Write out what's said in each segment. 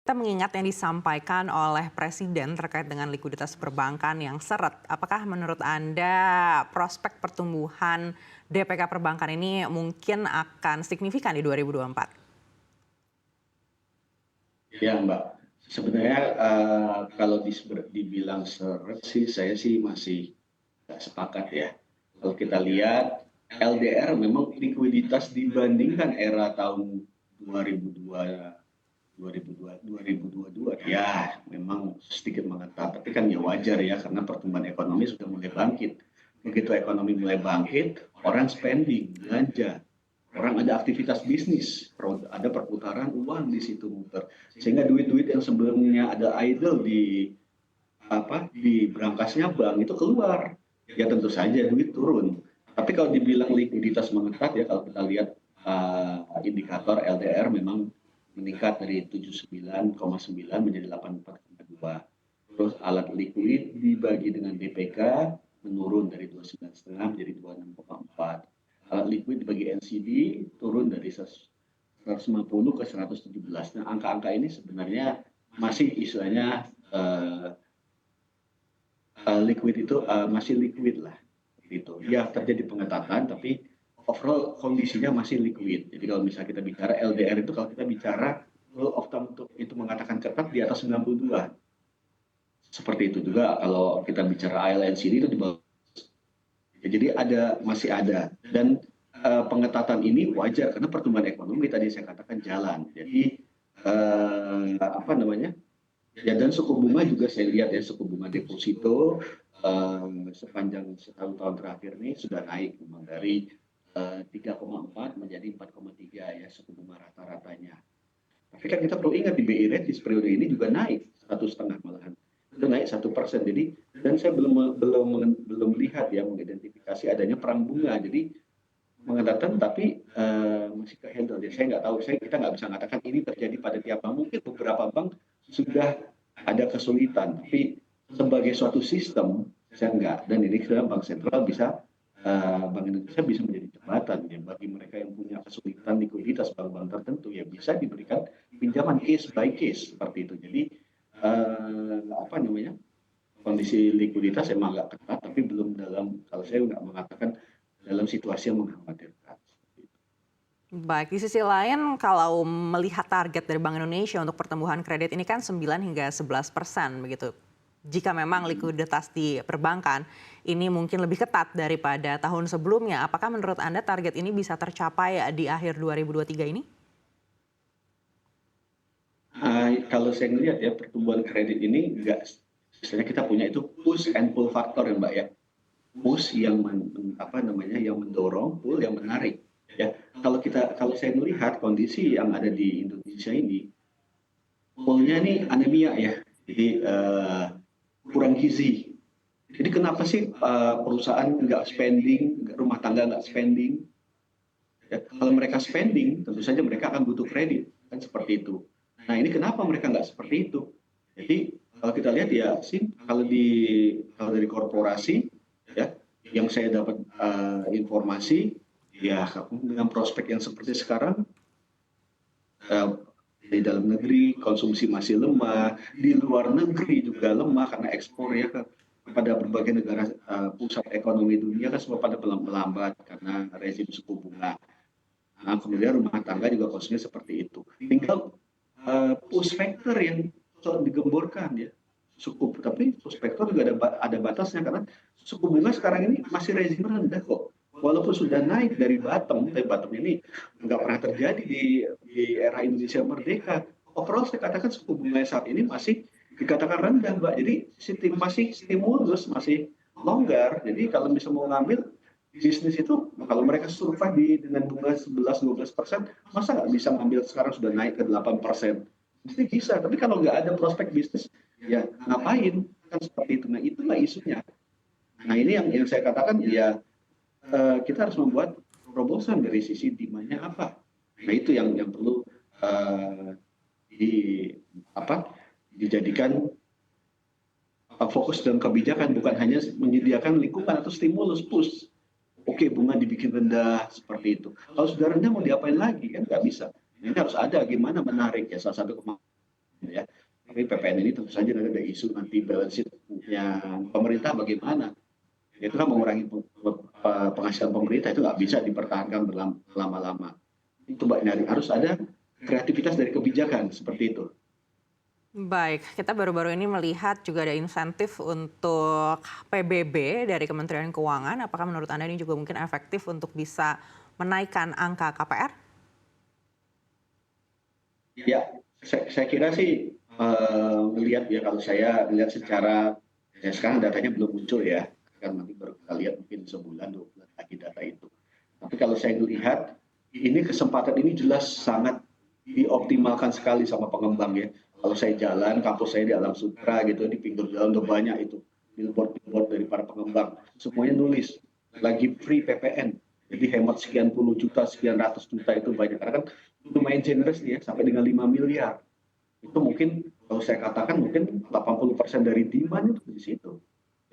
Kita mengingat yang disampaikan oleh Presiden terkait dengan likuiditas perbankan yang seret. Apakah menurut Anda prospek pertumbuhan DPK perbankan ini mungkin akan signifikan di 2024? Ya Mbak, sebenarnya kalau dibilang seret sih, saya sih masih nggak sepakat ya. Kalau kita lihat LDR memang likuiditas dibandingkan era tahun 2002, 2022 ya memang sedikit mengetat, tapi kan ya wajar ya karena pertumbuhan ekonomi sudah mulai bangkit. Begitu ekonomi mulai bangkit, orang spending, belanja, orang ada aktivitas bisnis, ada perputaran uang di situ muter, sehingga duit-duit yang sebelumnya ada idle di berangkasnya bank itu keluar, ya tentu saja duit turun. Tapi kalau dibilang likuiditas mengetat ya, kalau kita lihat indikator LDR memang meningkat dari 79,9 menjadi 84,2. Terus alat likuid dibagi dengan DPK menurun dari 29,5 menjadi 26,4. Alat likuid dibagi NCD turun dari 150 ke 117. Nah, angka-angka ini sebenarnya masih istilahnya liquid itu masih liquid lah, gitu. Ya terjadi pengetatan, tapi overall kondisinya masih liquid. Jadi kalau misalnya kita bicara LDR itu, kalau kita bicara rule of thumb itu mengatakan ketat di atas 92. Seperti itu juga kalau kita bicara ILNCD itu di bawah. Ya, jadi masih ada, dan pengetatan ini wajar karena pertumbuhan ekonomi tadi saya katakan jalan. Jadi apa namanya? Ya, dan suku bunga juga saya lihat ya, suku bunga deposito sepanjang setahun terakhir ini sudah naik memang dari 3,4 menjadi 4,3 ya suku bunga rata-ratanya. Tapi kan kita perlu ingat di BI rate di periode ini juga naik 1,5 malahan, itu naik 1%. Jadi dan saya belum lihat ya mengidentifikasi adanya perang bunga. Jadi mengetatan tapi masih ke handle ya. Saya nggak tahu, kita nggak bisa mengatakan ini terjadi pada tiap bank. Mungkin beberapa bank sudah ada kesulitan, tapi sebagai suatu sistem saya enggak. Dan ini sebenarnya bank sentral bisa, Bank Indonesia bisa menjadi jembatan ya bagi mereka yang punya kesulitan likuiditas bank-bank tertentu, ya bisa diberikan pinjaman case by case seperti itu. Jadi apa namanya, kondisi likuiditas emang agak ketat, tapi belum dalam, kalau saya nggak mengatakan dalam situasi yang mengkhawatirkan. Baik, di sisi lain kalau melihat target dari Bank Indonesia untuk pertumbuhan kredit ini kan 9 hingga 11% begitu. Jika memang likuiditas di perbankan ini mungkin lebih ketat daripada tahun sebelumnya, apakah menurut Anda target ini bisa tercapai di akhir 2023 ini? Kalau saya melihat ya pertumbuhan kredit ini enggak, misalnya kita punya itu push and pull faktor ya Mbak ya. Push yang yang mendorong, pull yang menarik ya. Kalau saya melihat kondisi yang ada di Indonesia ini, pull-nya nih anemia ya. Jadi kurang gizi. Jadi kenapa sih perusahaan nggak spending, rumah tangga nggak spending? Ya, kalau mereka spending, tentu saja mereka akan butuh kredit, kan seperti itu. Nah, ini kenapa mereka nggak seperti itu? Jadi kalau kita lihat ya sih, kalau dari korporasi ya, yang saya dapat informasi ya, dengan prospek yang seperti sekarang, eh, di dalam negeri konsumsi masih lemah, di luar negeri juga lemah karena ekspor ya kepada berbagai negara pusat ekonomi dunia kan semua pada melambat karena rezim suku bunga. Nah, kemudian rumah tangga juga konsumsinya seperti itu. Tinggal push factor yang digemborkan ya, tapi push factor juga ada batasnya karena suku bunga sekarang ini masih rezim rendah kok. Walaupun sudah naik dari bottom, tapi bottom ini nggak pernah terjadi di era Indonesia merdeka. Overall saya katakan suku bunga saat ini masih dikatakan rendah, Mbak. Jadi masih stimulus, masih longgar. Jadi kalau bisa mau ngambil bisnis itu, kalau mereka survive dengan bunga 11-12%, masa nggak bisa ngambil sekarang sudah naik ke 8%? Mesti bisa, tapi kalau nggak ada prospek bisnis, ya ngapain? Kan seperti itu. Nah, itulah isunya. Nah, ini yang saya katakan ya, kita harus membuat terobosan dari sisi demand-nya apa. Nah, itu yang perlu di dijadikan fokus dalam kebijakan, bukan hanya menyediakan lingkungan atau stimulus push. Oke, bunga dibikin rendah seperti itu. Kalau sudah rendah mau diapain lagi, kan nggak bisa. Ini harus ada gimana menarik ya, salah satu kemampuan ya. Tapi PPN ini tentu saja ada isu nanti balance sheet-nya pemerintah bagaimana. Itu kan mengurangi penghasilan pemerintah, itu nggak bisa dipertahankan berlama-lama. Itu Mbak Nyari, harus ada kreativitas dari kebijakan seperti itu. Baik, kita baru-baru ini melihat juga ada insentif untuk PBB dari Kementerian Keuangan. Apakah menurut Anda ini juga mungkin efektif untuk bisa menaikkan angka KPR? Ya, saya kira sih melihat ya, kalau saya lihat secara, ya sekarang datanya belum muncul ya, kan nanti baru kita lihat mungkin sebulan 2 bulan lagi data itu. Tapi kalau saya lihat ini kesempatan ini jelas sangat dioptimalkan sekali sama pengembang ya. Kalau saya jalan, kampus saya di Alam Sutera gitu, di pinggir jalan udah banyak itu billboard dari para pengembang. Semuanya nulis lagi free PPN. Jadi hemat sekian puluh juta, sekian ratus juta itu banyak. Karena kan lumayan generous nih ya, sampai dengan 5 miliar. Itu mungkin kalau saya katakan mungkin 80% dari demand itu di situ.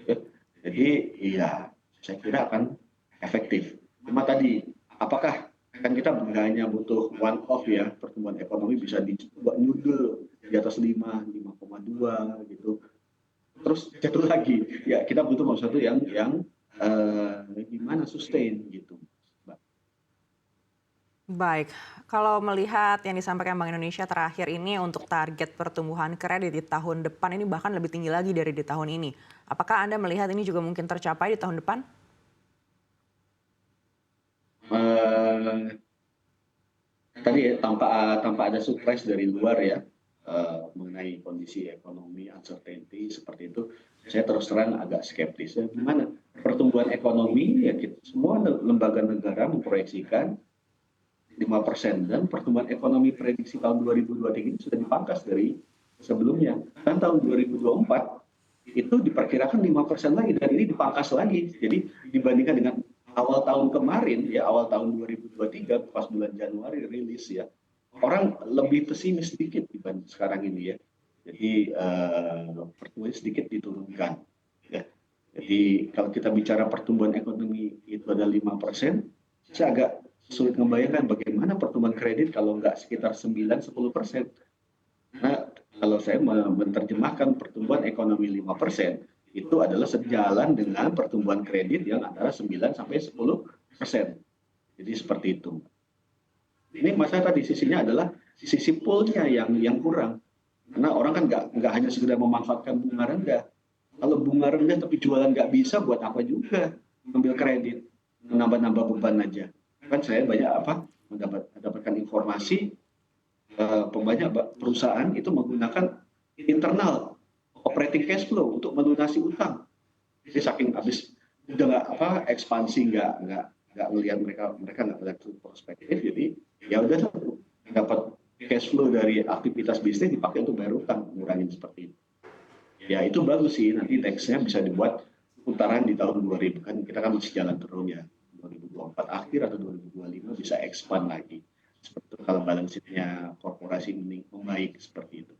Ya. Jadi iya, saya kira akan efektif. Cuma tadi, apakah kan kita nggak hanya butuh one off ya, pertumbuhan ekonomi bisa dibuat nyundul di atas 5,2 gitu. Terus jatuh lagi. Ya kita butuh sesuatu yang gimana sustain gitu. Baik, kalau melihat yang disampaikan Bank Indonesia terakhir ini untuk target pertumbuhan kredit di tahun depan ini bahkan lebih tinggi lagi dari di tahun ini. Apakah Anda melihat ini juga mungkin tercapai di tahun depan? Eh, Tadi ya, tanpa ada surprise dari luar ya, mengenai kondisi ekonomi uncertainty seperti itu, saya terus terang agak skeptis. Ya, gimana pertumbuhan ekonomi ya, semua lembaga negara memproyeksikan 5%, dan pertumbuhan ekonomi prediksi tahun 2023 ini sudah dipangkas dari sebelumnya. Dan tahun 2024 itu diperkirakan 5% lagi, dan ini dipangkas lagi. Jadi dibandingkan dengan awal tahun kemarin ya, awal tahun 2023 pas bulan Januari rilis ya, orang lebih pesimis sedikit dibanding sekarang ini ya. Jadi pertumbuhan sedikit diturunkan ya. Jadi kalau kita bicara pertumbuhan ekonomi itu ada 5%, saya agak sulit membayangkan bagaimana pertumbuhan kredit kalau nggak sekitar 9-10%. Nah, kalau saya menerjemahkan pertumbuhan ekonomi 5%, itu adalah sejalan dengan pertumbuhan kredit yang antara 9-10%. Jadi seperti itu. Ini masalah tadi sisinya adalah sisi poolnya yang kurang. Karena orang kan nggak hanya sekedar memanfaatkan bunga rendah. Kalau bunga rendah tapi jualan nggak bisa, buat apa juga ambil kredit, menambah-nambah beban aja. Kan saya banyak mendapatkan informasi banyak perusahaan itu menggunakan internal operating cash flow untuk melunasi utang. Jadi saking habis udah ekspansi, nggak melihat mereka nggak melihat perspektif, jadi ya udah dapat cash flow dari aktivitas bisnis dipakai untuk bayar utang, ngurangin seperti itu. Ya itu bagus sih, nanti nextnya bisa dibuat putaran di tahun 2000, kan kita kan masih jalan terus ya, 2024 akhir atau 2025 bisa expand lagi seperti itu, kalau balance sheet-nya korporasi ini membaik seperti itu.